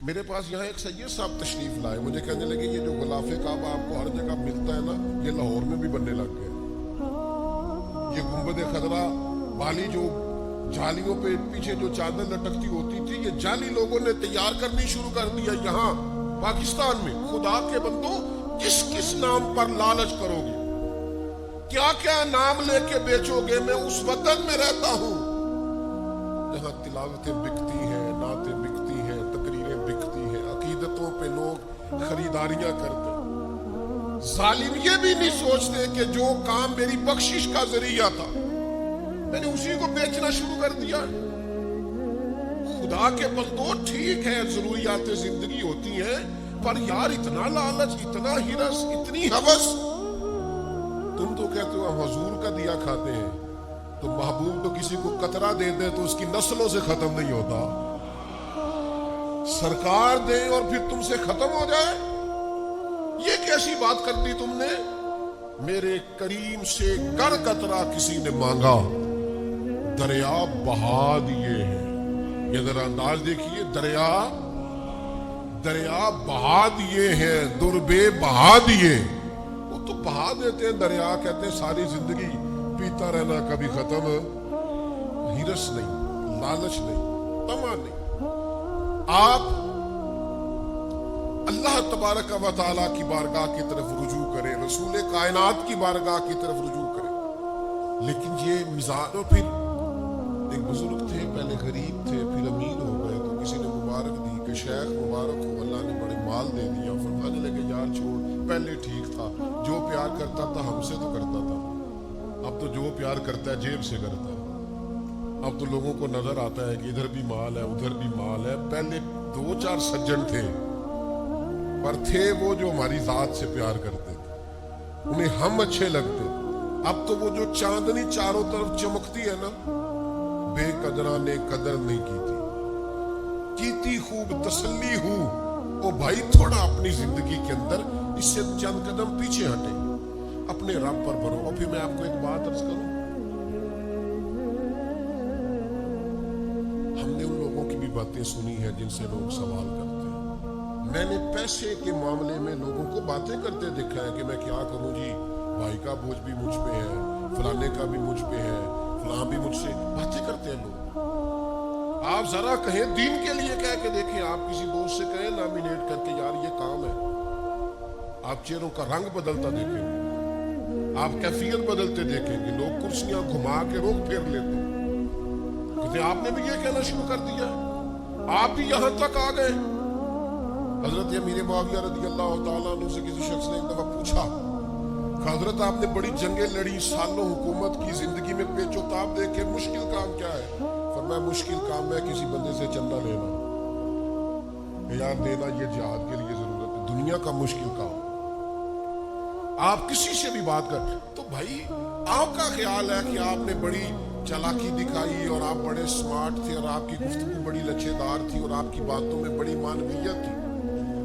میرے پاس یہاں ایک سید صاحب تشریف لائے، مجھے کہنے لگے یہ جو غلاف کعبہ آپ کو ہر جگہ ملتا ہے نا، یہ لاہور میں بھی بننے لگ گیا۔ یہ گنبد خضرا والی جو جالیوں پہ پیچھے جو چادر لٹکتی ہوتی تھی، یہ جالی لوگوں نے تیار کرنی شروع کر دیا یہاں پاکستان میں۔ خدا کے بندو، کس کس نام پر لالچ کرو گے؟ کیا کیا نام لے کے بیچو گے؟ میں اس وطن میں رہتا ہوں جہاں تلاوتیں بکتی ہیں، نعتیں بکتی ہیں، تقریریں بکتی ہیں، عقیدتوں پہ لوگ خریداریاں کرتے ہیں۔ ظالم یہ بھی نہیں سوچتے کہ جو کام میری بخشش کا ذریعہ تھا میں نے اسی کو بیچنا شروع کر دیا۔ خدا کے بندو، ٹھیک ہے ضروریات زندگی ہوتی ہیں، پر یار اتنا لالچ، اتنا ہرس، اتنی ہوس۔ تم تو کہتے ہو ہم حضور کا دیا کھاتے ہیں، تو محبوب تو کسی کو قطرہ دے دے تو اس کی نسلوں سے ختم نہیں ہوتا۔ سرکار دے اور پھر تم سے ختم ہو جائے، یہ کیسی بات کر دی تم نے؟ میرے کریم سے گر قطرہ کسی نے مانگا، دریا بہا دیے ہیں۔ یہ ذرا انداز دیکھیے، دریا بہا دیے ہیں، دربے بہا دیے۔ وہ تو بہا دیتے ہیں دریا، کہتے ہیں ساری زندگی پیتا رہنا، کبھی ختم۔ ہرس نہیں، لالچ نہیں، طمع نہیں۔ آپ اللہ تبارک و تعالیٰ کی بارگاہ کی طرف رجوع کریں، رسول کائنات کی بارگاہ کی طرف رجوع کریں۔ لیکن یہ مزاج، اور پھر ایک بزرگ تھے، پہلے غریب تھے، پھر امیر ہو گئے، تو کسی نے مبارک دی کہ شیخ مبارک ہو، اللہ نے بڑے مال دے دیا۔ فرمانے لگے یار چھوڑ، پہلے ٹھیک تھا، جو پیار کرتا تھا ہم سے تو کرتا تھا، اب تو جو پیار کرتا ہے جیب سے کرتا ہے۔ اب تو لوگوں کو نظر آتا ہے کہ ادھر بھی مال ہے، ادھر بھی مال ہے۔ پہلے 2-4 سجن تھے، پر تھے وہ جو ہماری ذات سے پیار کرتے تھے، انہیں ہم اچھے لگتے تھے۔ اب تو وہ جو چاندنی چاروں طرف چمکتی ہے نا، بے قدران نے قدر نہیں کی خوب تسلی ہوں۔ او بھائی، تھوڑا اپنی زندگی کے اندر اس سے چند قدم پیچھے ہٹیں، اپنے رب پر بھرو۔ اور پھر میں آپ کو ایک بات عرض کروں، ہم نے ان لوگوں کی بھی باتیں سنی ہیں جن سے لوگ سوال کرتے ہیں۔ میں نے پیسے کے معاملے میں لوگوں کو باتیں کرتے دیکھا ہے کہ میں کیا کروں جی، بھائی کا بوجھ بھی مجھ پہ ہے، فلانے کا بھی مجھ پہ ہے، فلاں بھی مجھ سے باتیں کرتے ہیں لوگ۔ آپ ذرا کہیں دین کے لیے کہہ کے دیکھیں، آپ کسی دوست سے کہیں نامینیٹ کر کے یار یہ کام ہے، آپ چہروں کا رنگ بدلتا دیکھیں گے، آپ کیفیت بدلتے دیکھیں گے، لوگ کرسیاں گھما کے روک پھیر لیتے ہیں۔ کہتے آپ نے بھی یہ کہنا شروع کر دیا، آپ بھی یہاں تک آ گئے۔ حضرت امیر معاویہ رضی اللہ تعالیٰ عنہ سے کسی شخص نے ایک دفعہ پوچھا کہ حضرت آپ نے بڑی جنگیں لڑی، سالوں حکومت کی، زندگی میں پیچ و تاب دیکھے، مشکل کام کیا ہے؟ فرمایا مشکل کام ہے کسی بندے سے چندہ لینا، یار دینا یہ جہاد کے لیے ضرورت ہے، دنیا کا مشکل کام۔ آپ کسی سے بھی بات کر تو بھائی آپ کا خیال ہے کہ آپ نے بڑی چالاکی دکھائی اور آپ بڑے سمارٹ تھے اور آپ کی گفتگو بڑی لچے دار تھی اور آپ کی باتوں میں بڑی معنویت تھی،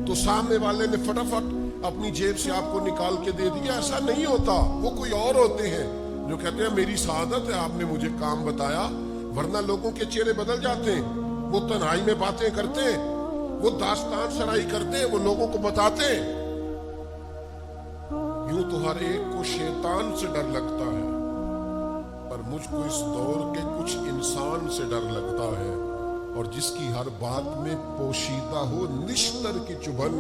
تو سامنے والے نے فٹافٹ اپنی جیب سے آپ کو نکال کے دے دیا؟ ایسا نہیں ہوتا، وہ کوئی اور ہوتے ہیں جو کہتے ہیں میری سعادت ہے آپ نے مجھے کام بتایا، ورنہ لوگوں کے چہرے بدل جاتے ہیں۔ وہ تنہائی میں باتیں کرتے ہیں، وہ داستان سرائی کرتے ہیں، وہ لوگوں کو بتاتے ہیں۔ یوں تو ہر ایک کو شیطان سے ڈر لگتا ہے، پر مجھ کو اس دور کے کچھ انسان سے ڈر لگتا ہے، اور جس کی ہر بات میں پوشیدہ ہو نشتر کی چبھن،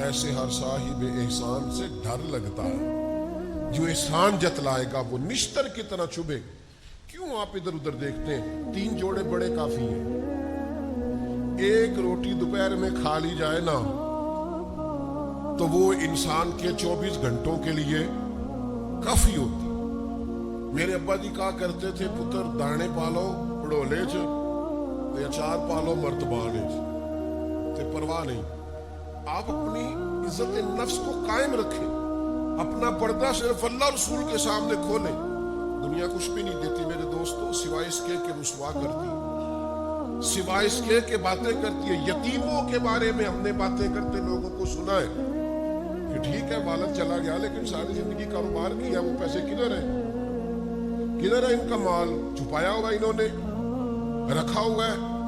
ایسے ہر صاحب احسان سے ڈر لگتا ہے۔ جو احسان جتلائے گا وہ نشتر کی طرح چبھے۔ کیوں آپ ادھر ادھر دیکھتے ہیں؟ 3 جوڑے بڑے کافی ہیں، ایک روٹی دوپہر میں کھا لی جائے نا تو وہ انسان کے 24 گھنٹوں کے لیے کافی ہوتی۔ میرے ابا جی کہا کرتے تھے پتر دانے پالو پڑولے چ تے اچار پالو مرتبانے چ، تے پرواہ نہیں۔ آپ اپنی عزت نفس کو قائم رکھیں، اپنا پردہ صرف اللہ رسول کے سامنے کھولیں۔ دنیا کچھ بھی نہیں دیتی میرے دوستوں، سوائے اس کے کہ رسوا کرتی، سوائے اس کے کہ باتیں کرتی ہے۔ یتیموں کے بارے میں ہم نے باتیں کرتے لوگوں کو سنا ہے کہ ٹھیک ہے والد چلا گیا لیکن ساری زندگی کاروبار کیا، وہ پیسے کدھر ہیں؟ کدھر ہے ان کا مال؟ چھپایا ہوگا انہوں نے، رکھا ہوا ہے